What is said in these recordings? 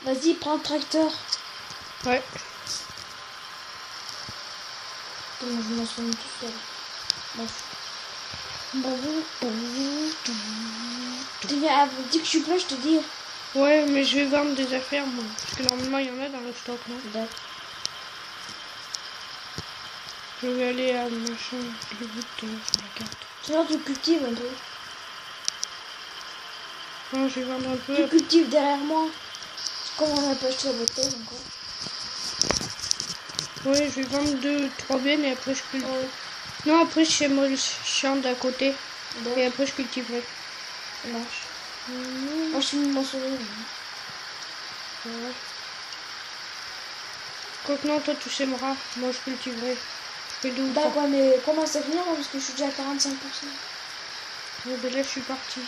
Vas-y, prends le tracteur. Ouais. Bon, je m'en souviens tout seul. Dis que je suis prêt, je te dis. Ouais, mais je vais vendre des affaires, moi. Parce que normalement, il y en a dans le stock, non? D'accord. Je vais aller à machin, le bout sur la carte. Sinon, tu cultives un peu. Non, je vais vendre un Tu peu. cultives derrière moi. Comme on n'a pas acheté la bouteille encore. Ouais, je vais vendre 2-3 bennes et après je cultive. Ouais. Non, après je fais moi le champ d'à côté. D'accord. Et après je cultiverai. Ça marche. Moi, je suis mon sourire. Ouais. Quoique non, toi tu sèmeras. Moi je cultiverai. Je fais 2 ou 3. D'accord, mais commence à venir parce que je suis déjà à 45%. Ouais, ben là je suis parti.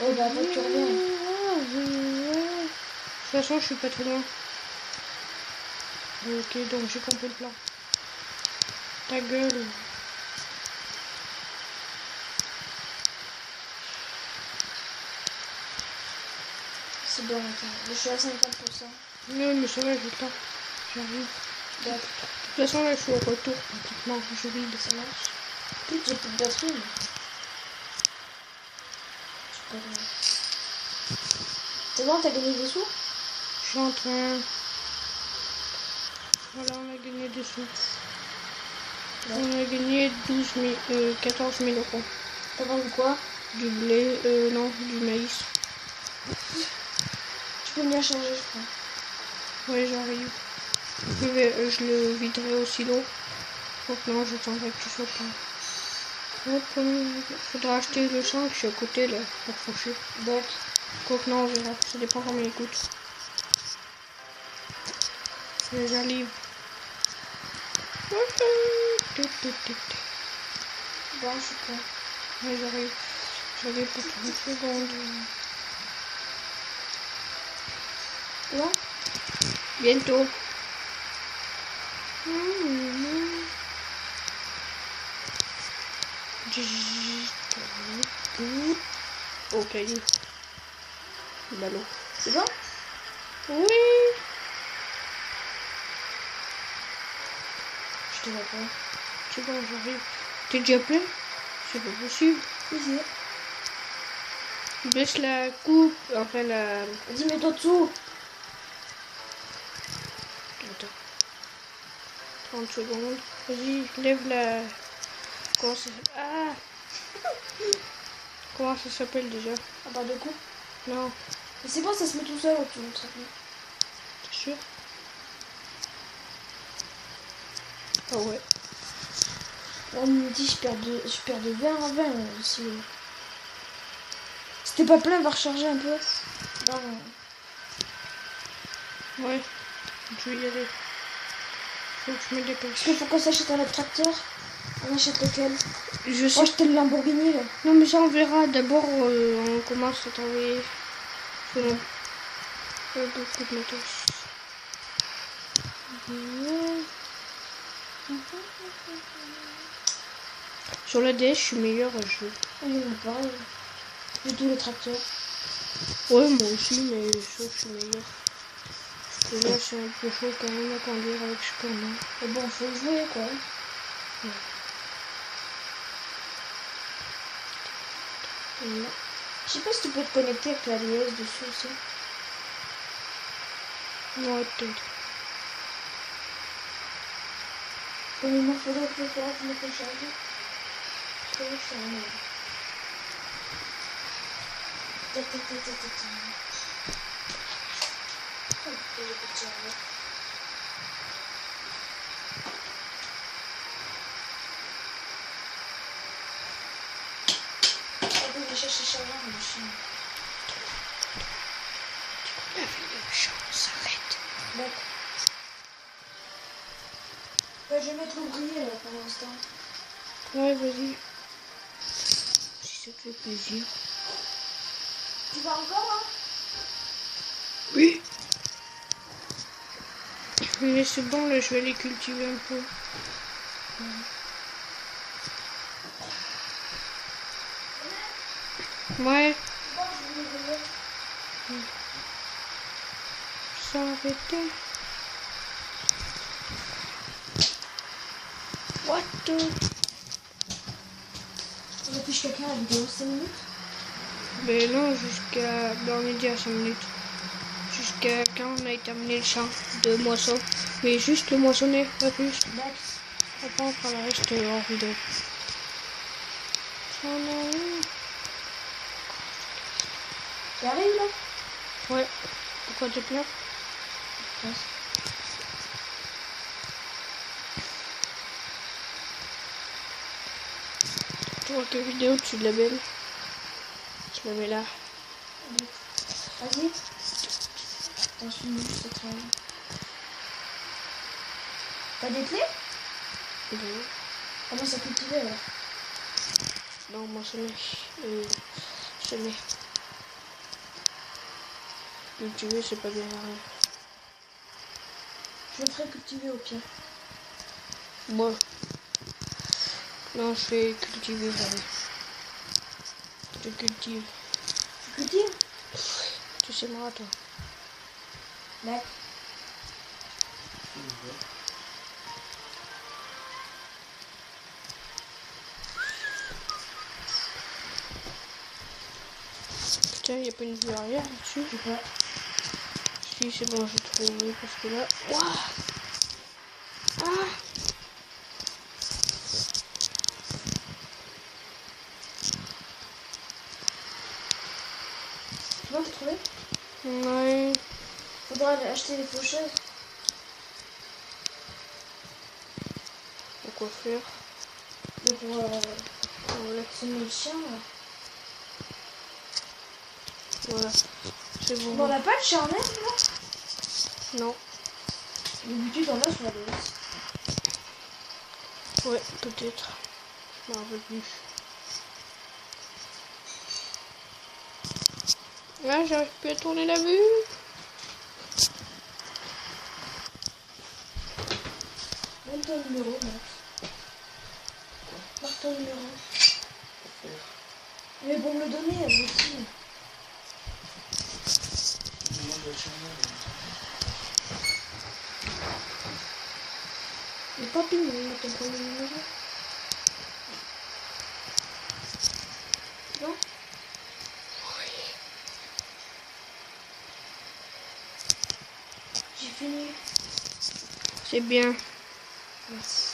Ouais, bah après tu reviens. De toute façon, je suis pas très loin. Ok, donc j'ai compris le plan. Ta gueule. C'est bon, attends. Je suis à 50%. Non, mais ça va, j'ai le temps. J'arrive. D'accord. De toute façon, là je suis au retour pratiquement. Je vide. Ça marche. Plus j'ai plus de batterie. Mais... c'est pas grave. C'est bon, t'as gagné des sous? Je suis en train. Voilà, on a gagné des sous. Ouais. On a gagné 14 000 euros. T'as vendu quoi? Du blé, non, du maïs. Tu peux venir changer, je crois. Ouais, j'arrive. Je le viderai au silo. Donc non, j'attendrai que tu sois pas. Hop, faudra acheter le champ que je suis à côté là, pour faucher. D'accord. Quoique non, on verra. Ça dépend combien il coûte. Mais j'arrive. Bon, je suis prêt. Ouais, j'arrive. J'arrive pour 30 secondes. Là? Bientôt. Ok. Ballot. C'est bon? Oui. Je te vois pas. C'est bon, j'arrive. T'es déjà plein? C'est pas possible. Ici. Baisse la coupe. Enfin la... Vas-y, mets-toi dessous. Attends. 30 secondes. Vas-y, lève la... Comment ça... Ah. Comment ça s'appelle déjà? À part de coups. Non, Mais c'est bon, ça se met tout seul au-dessus. t'es sûr? Ah ouais. On me dit je perds de 20 en 20 aussi. C'était pas plein, va recharger un peu. Non. Ouais. Je vais y aller. Faut que je me Est-ce dépêche. qu'il faut qu'on s'achète un autre tracteur? On achète lequel? Je Moi, sais. j'étais le Lamborghini là. Non mais ça on verra. D'abord on commence à travailler. Selon. Beaucoup de matos. Sur la DS je suis meilleur à jouer. Oui, mais pareil. De tous les tracteurs. Ouais moi aussi mais ça je suis meilleur. Et là c'est un peu chaud quand même à conduire avec ce qu'on a. Mais bon, faut jouer quoi. Et là. Je sais pas si tu peux te connecter avec la DS dessus aussi. Ouais peut-être. Comme il m'en faudrait que je me fais charger. Parce que là, je suis en mode. Tac, tac, tac, tac, tac, tac. Oh, j'ai pas de chargeur. Attends, je vais chercher le chargeur, mais je suis... La vie de chance s'arrête. D'accord. Bah, je vais mettre l'ouvrier là pour l'instant. Ouais vas-y. Si ça te fait plaisir. Tu vas encore hein? Oui. Mais c'est bon là, je vais aller cultiver un peu. Ouais. Bon, je vais me lever. s'arrêter. What the... On affiche quelqu'un la vidéo 5 minutes. Mais non, jusqu'à... Ben, on est déjà à 5 minutes. Jusqu'à quand on a terminé le champ de moisson. Mais juste le moissonner, pas plus. D'accord. Après on fera le reste en vidéo. T'arrives là? Ouais. Pourquoi tu pleures? Ouais. Tu vois quelle vidéo tu la belle? Je la mets là. Vas-y. Attends, je finis juste le travail. T'as des clés? Non. Commence à cultiver alors. Non, moissonner. Semer. Cultiver, c'est pas bien rien. Je me ferai cultiver au pire. Moi. Non, je fais cultiver, allez. Je cultive. Tu cultives? Tu sais moi, toi. D'accord. Putain, il n'y a pas une vue arrière là-dessus. Je sais pas. Si, c'est bon, j'ai trouvé parce que là. Ouah! Ah! Tu vas retrouver? Ouais. Faudra aller acheter des faucheuses. Pourquoi faire? Mais pour Voilà. semer le chien là. Voilà. C'est bon. Bon, on n'a pas de chien en herbe là? Non. D'habitude on a sur la DS. Ouais, peut-être. Je m'en rappelle plus. Là, j'arrive plus à tourner la vue. Donne ton numéro, Max. Marque ton numéro. Mais bon, me le donner, elle aussi. Mais pas tout, on met ton premier numéro. Non? J'ai fini. C'est bien. Merci.